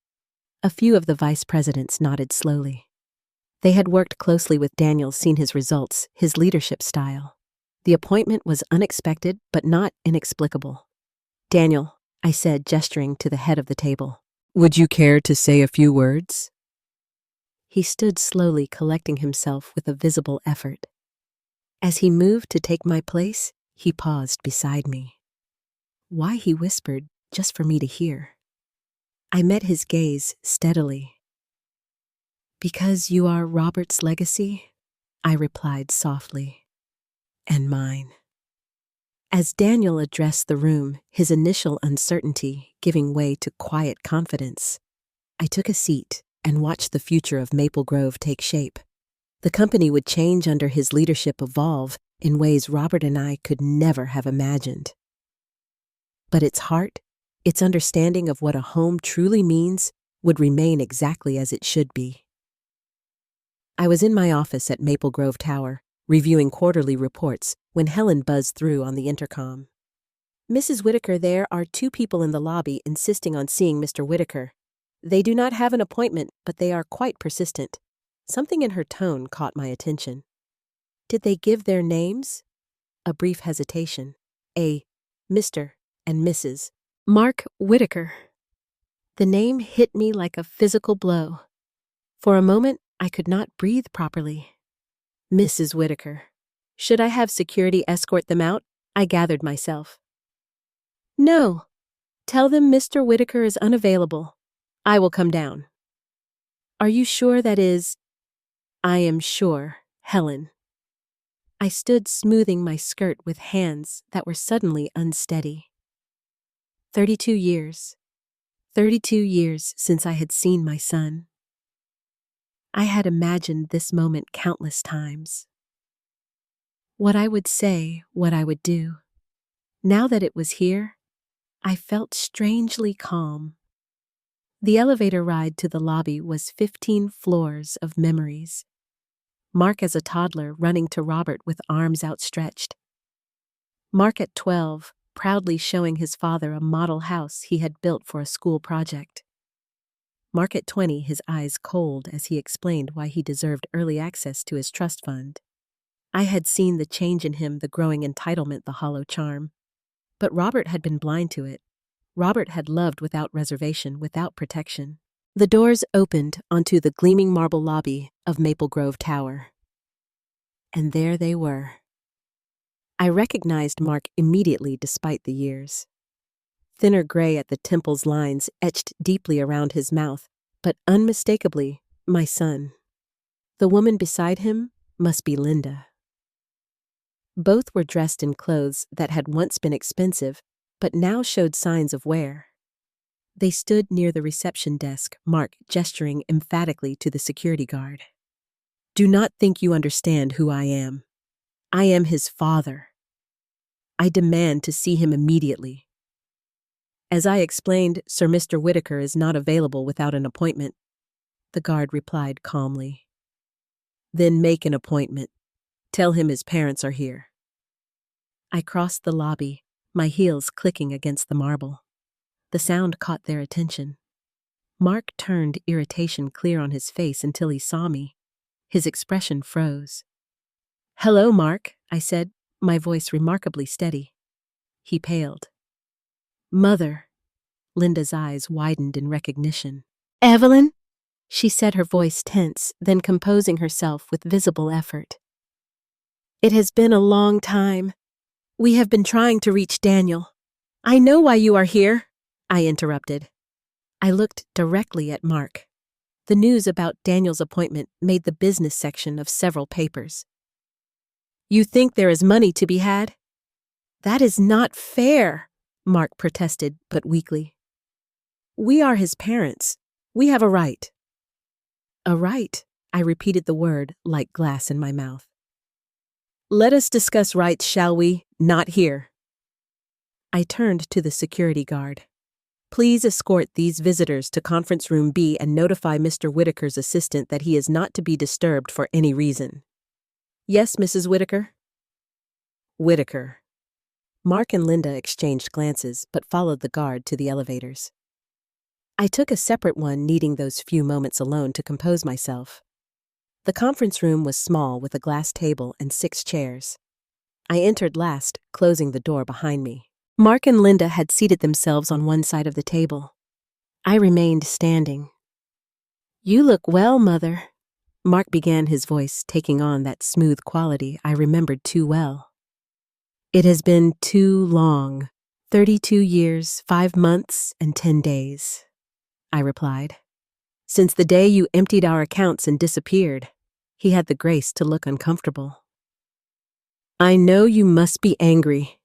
A few of the vice presidents nodded slowly. They had worked closely with Daniel, seen his results, his leadership style. The appointment was unexpected but not inexplicable. Daniel, I said, gesturing to the head of the table. Would you care to say a few words? He stood slowly, collecting himself with a visible effort. As he moved to take my place, he paused beside me. Why, he whispered, just for me to hear. I met his gaze steadily. Because you are Robert's legacy, I replied softly. And mine. As Daniel addressed the room, his initial uncertainty giving way to quiet confidence, I took a seat and watched the future of Maple Grove take shape. The company would change under his leadership, evolve in ways Robert and I could never have imagined. But its heart, its understanding of what a home truly means, would remain exactly as it should be. I was in my office at Maple Grove Tower, reviewing quarterly reports, when Helen buzzed through on the intercom. "Mrs. Whitaker, there are 2 people in the lobby insisting on seeing Mr. Whitaker. They do not have an appointment, but they are quite persistent." Something in her tone caught my attention. "Did they give their names?" A brief hesitation. "A Mr. and Mrs. Mark Whitaker." The name hit me like a physical blow. For a moment, I could not breathe properly. Mrs. Whitaker. Should I have security escort them out? I gathered myself. "No. Tell them Mr. Whitaker is unavailable. I will come down." "Are you sure that is—" "I am sure, Helen." I stood smoothing my skirt with hands that were suddenly unsteady. 32 years. 32 years since I had seen my son. I had imagined this moment countless times. What I would say, what I would do. Now that it was here, I felt strangely calm. The elevator ride to the lobby was 15 floors of memories. Mark as a toddler running to Robert with arms outstretched. Mark at 12, proudly showing his father a model house he had built for a school project. Mark at 20, his eyes cold as he explained why he deserved early access to his trust fund. I had seen the change in him, the growing entitlement, the hollow charm. But Robert had been blind to it. Robert had loved without reservation, without protection. The doors opened onto the gleaming marble lobby of Maple Grove Tower. And there they were. I recognized Mark immediately despite the years. Thinner gray at the temples, lines etched deeply around his mouth, but unmistakably my son. The woman beside him must be Linda. Both were dressed in clothes that had once been expensive, but now showed signs of wear. They stood near the reception desk, Mark gesturing emphatically to the security guard. "Do not think you understand who I am. I am his father. I demand to see him immediately." As I explained, "Sir Mr. Whitaker is not available without an appointment," the guard replied calmly. "Then make an appointment. Tell him his parents are here." I crossed the lobby, my heels clicking against the marble. The sound caught their attention. Mark turned, irritation clear on his face until he saw me. His expression froze. "Hello, Mark," I said, my voice remarkably steady. He paled. "Mother." Linda's eyes widened in recognition. "Evelyn?" She said, her voice tense, then composing herself with visible effort. "It has been a long time. We have been trying to reach Daniel." "I know why you are here," I interrupted. I looked directly at Mark. The news about Daniel's appointment made the business section of several papers. "You think there is money to be had?" "That is not fair," Mark protested, but weakly. "We are his parents. We have a right." "A right," I repeated the word like glass in my mouth. "Let us discuss rights, shall we? Not here." I turned to the security guard. "Please escort these visitors to conference room B and notify Mr. Whitaker's assistant that he is not to be disturbed for any reason." "Yes, Mrs. Whitaker." "Whitaker." Mark and Linda exchanged glances, but followed the guard to the elevators. I took a separate one, needing those few moments alone to compose myself. The conference room was small, with a glass table and 6 chairs. I entered last, closing the door behind me. Mark and Linda had seated themselves on one side of the table. I remained standing. "You look well, Mother." Mark began, his voice taking on that smooth quality I remembered too well. "It has been too long. 32 years, 5 months, and 10 days, I replied. "Since the day you emptied our accounts and disappeared." He had the grace to look uncomfortable. "I know you must be angry."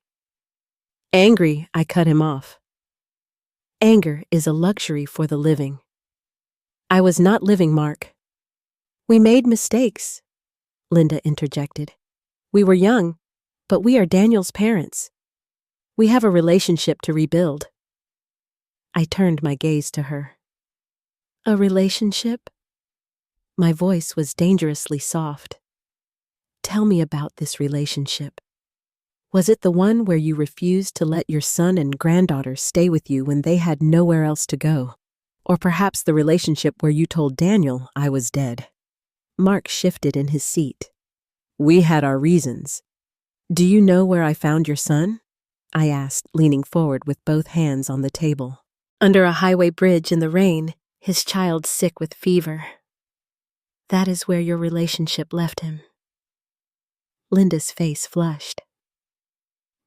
Angry, I cut him off. Anger is a luxury for the living. I was not living, Mark. We made mistakes, Linda interjected. We were young, but we are Daniel's parents. We have a relationship to rebuild. I turned my gaze to her. A relationship? My voice was dangerously soft. Tell me about this relationship. Was it the one where you refused to let your son and granddaughter stay with you when they had nowhere else to go? Or perhaps the relationship where you told Daniel I was dead? Mark shifted in his seat. We had our reasons. Do you know where I found your son? I asked, leaning forward with both hands on the table. Under a highway bridge in the rain, his child sick with fever. That is where your relationship left him. Linda's face flushed.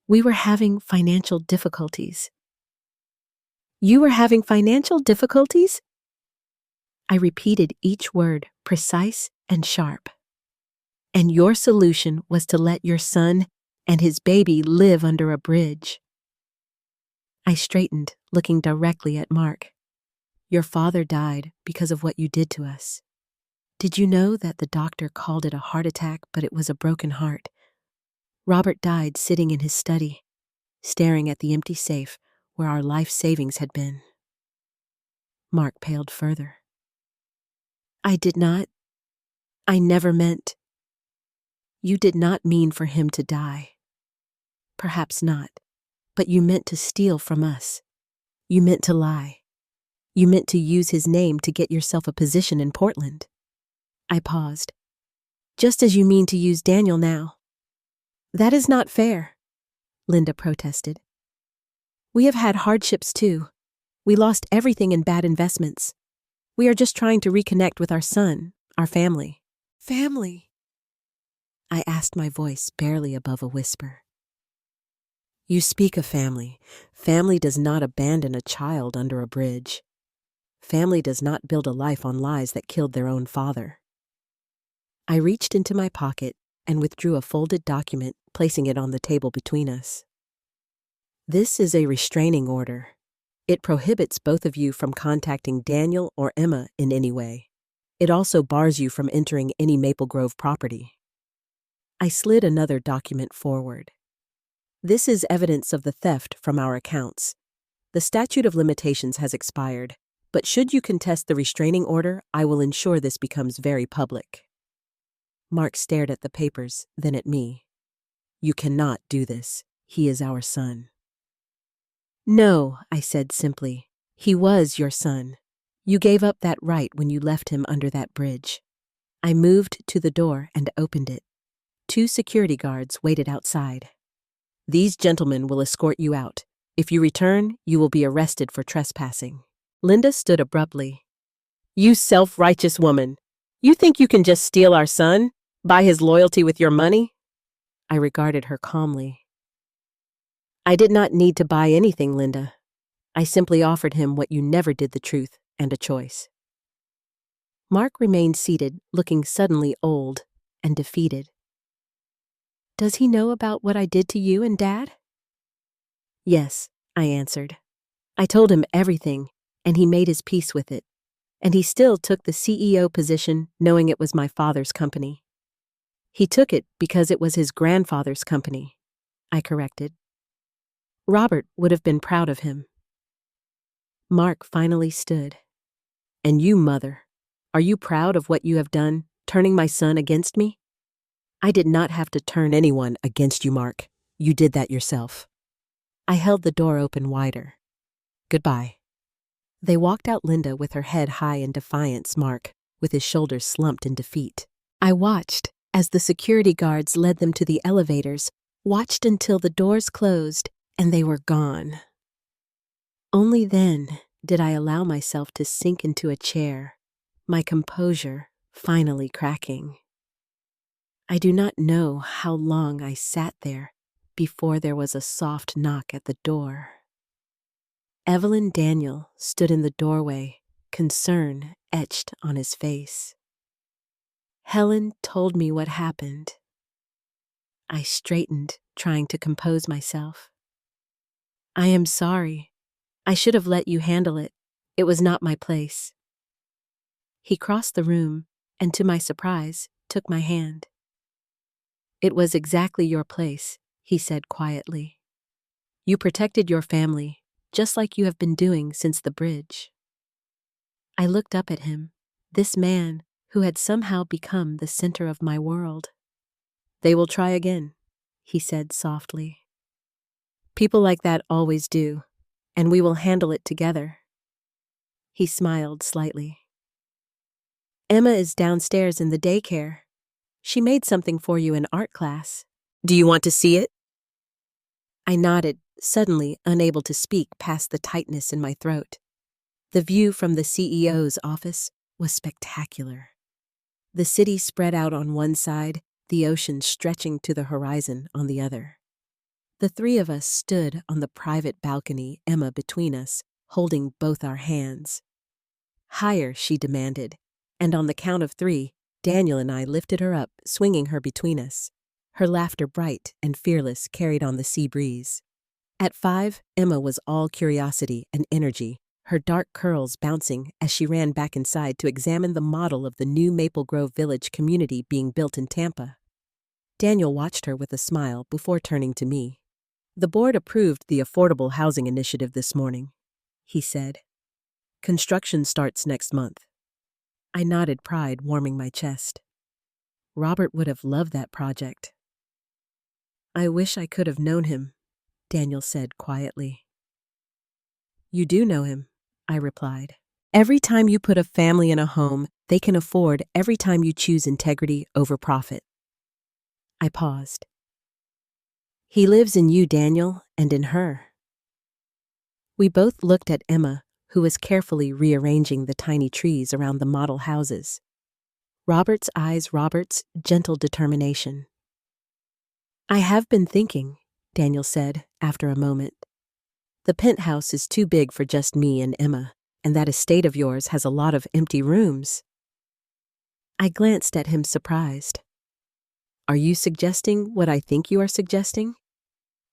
We were having financial difficulties. You were having financial difficulties? I repeated each word, precise and sharp. And your solution was to let your son and his baby live under a bridge. I straightened, looking directly at Mark. Your father died because of what you did to us. Did you know that the doctor called it a heart attack, but it was a broken heart? Robert died sitting in his study, staring at the empty safe where our life savings had been. Mark paled further. I never meant. You did not mean for him to die. Perhaps not, but you meant to steal from us. You meant to lie. You meant to use his name to get yourself a position in Portland. I paused. Just as you mean to use Daniel now. That is not fair, Linda protested. We have had hardships too. We lost everything in bad investments. We are just trying to reconnect with our son, our family. Family? I asked, my voice barely above a whisper. You speak of family. Family does not abandon a child under a bridge. Family does not build a life on lies that killed their own father. I reached into my pocket and withdrew a folded document, placing it on the table between us. This is a restraining order. It prohibits both of you from contacting Daniel or Emma in any way. It also bars you from entering any Maple Grove property. I slid another document forward. This is evidence of the theft from our accounts. The statute of limitations has expired, but should you contest the restraining order, I will ensure this becomes very public. Mark stared at the papers, then at me. You cannot do this. He is our son. No, I said simply. He was your son. You gave up that right when you left him under that bridge. I moved to the door and opened it. 2 security guards waited outside. These gentlemen will escort you out. If you return, you will be arrested for trespassing. Linda stood abruptly. You self-righteous woman. You think you can just steal our son? Buy his loyalty with your money? I regarded her calmly. I did not need to buy anything, Linda. I simply offered him what you never did, the truth and a choice. Mark remained seated, looking suddenly old and defeated. Does he know about what I did to you and Dad? Yes, I answered. I told him everything, and he made his peace with it. And he still took the CEO position, knowing it was my father's company. He took it because it was his grandfather's company, I corrected. Robert would have been proud of him. Mark finally stood. And you, Mother, are you proud of what you have done, turning my son against me? I did not have to turn anyone against you, Mark. You did that yourself. I held the door open wider. Goodbye. They walked out, Linda with her head high in defiance, Mark with his shoulders slumped in defeat. I watched as the security guards led them to the elevators, watched until the doors closed and they were gone. Only then did I allow myself to sink into a chair, my composure finally cracking. I do not know how long I sat there before there was a soft knock at the door. Evelyn Daniel stood in the doorway, concern etched on his face. Helen told me what happened. I straightened, trying to compose myself. I am sorry. I should have let you handle it. It was not my place. He crossed the room and, to my surprise, took my hand. It was exactly your place, he said quietly. You protected your family, just like you have been doing since the bridge. I looked up at him, this man who had somehow become the center of my world. They will try again, he said softly. People like that always do, and we will handle it together. He smiled slightly. Emma is downstairs in the daycare. She made something for you in art class. Do you want to see it? I nodded, suddenly unable to speak past the tightness in my throat. The view from the CEO's office was spectacular. The city spread out on one side, the ocean stretching to the horizon on the other. The three of us stood on the private balcony, Emma between us, holding both our hands. Higher, she demanded, and on the count of 3, Daniel and I lifted her up, swinging her between us. Her laughter bright and fearless carried on the sea breeze. At 5, Emma was all curiosity and energy, her dark curls bouncing as she ran back inside to examine the model of the new Maple Grove Village community being built in Tampa. Daniel watched her with a smile before turning to me. The board approved the affordable housing initiative this morning, he said. Construction starts next month. I nodded, pride warming my chest. Robert would have loved that project. I wish I could have known him, Daniel said quietly. You do know him, I replied. Every time you put a family in a home, they can afford every time you choose integrity over profit. I paused. He lives in you, Daniel, and in her. We both looked at Emma, who was carefully rearranging the tiny trees around the model houses. Robert's eyes, Robert's gentle determination. I have been thinking, Daniel said after a moment. The penthouse is too big for just me and Emma, and that estate of yours has a lot of empty rooms. I glanced at him surprised. Are you suggesting what I think you are suggesting?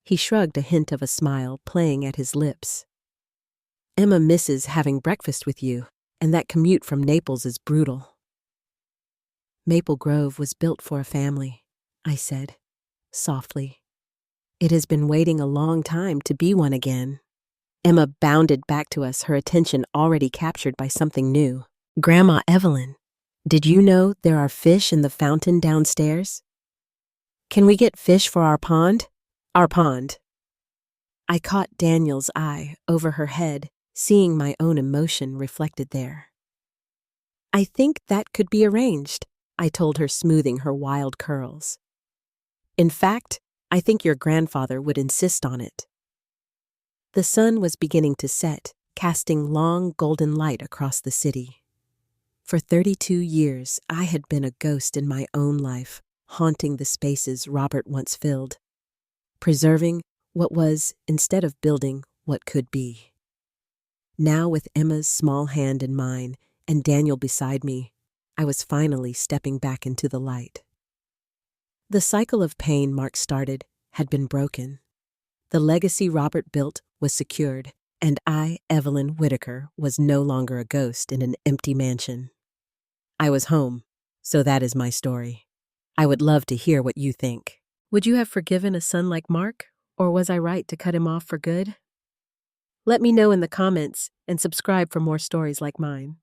He shrugged, a hint of a smile playing at his lips. Emma misses having breakfast with you, and that commute from Naples is brutal. Maple Grove was built for a family, I said, softly. It has been waiting a long time to be one again. Emma bounded back to us, her attention already captured by something new. Grandma Evelyn, did you know there are fish in the fountain downstairs? Can we get fish for our pond? Our pond. I caught Daniel's eye over her head, seeing my own emotion reflected there. I think that could be arranged, I told her, smoothing her wild curls. In fact, I think your grandfather would insist on it. The sun was beginning to set, casting long golden light across the city. For 32 years, I had been a ghost in my own life, haunting the spaces Robert once filled, preserving what was instead of building what could be. Now, with Emma's small hand in mine and Daniel beside me, I was finally stepping back into the light. The cycle of pain Mark started had been broken. The legacy Robert built was secured, and I, Evelyn Whitaker, was no longer a ghost in an empty mansion. I was home, so that is my story. I would love to hear what you think. Would you have forgiven a son like Mark, or was I right to cut him off for good? Let me know in the comments and subscribe for more stories like mine.